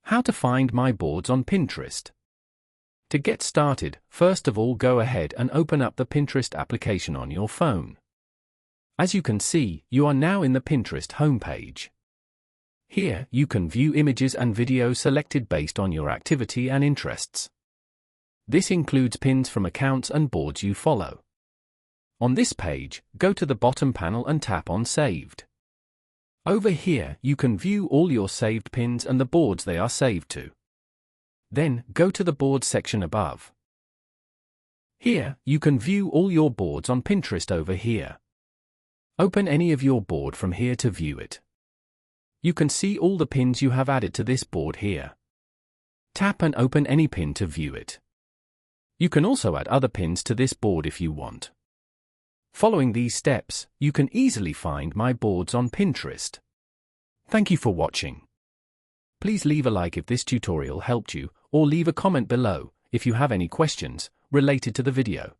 How to find my boards on Pinterest. To get started, first of all go ahead and open up the Pinterest application on your phone. As you can see, you are now in the Pinterest homepage. Here, you can view images and videos selected based on your activity and interests. This includes pins from accounts and boards you follow. On this page, go to the bottom panel and tap on Saved. Over here, you can view all your saved pins and the boards they are saved to. Then, go to the Boards section above. Here, you can view all your boards on Pinterest over here. Open any of your board from here to view it. You can see all the pins you have added to this board here. Tap and open any pin to view it. You can also add other pins to this board if you want. Following these steps, you can easily find my boards on Pinterest. Thank you for watching. Please leave a like if this tutorial helped you, or leave a comment below if you have any questions related to the video.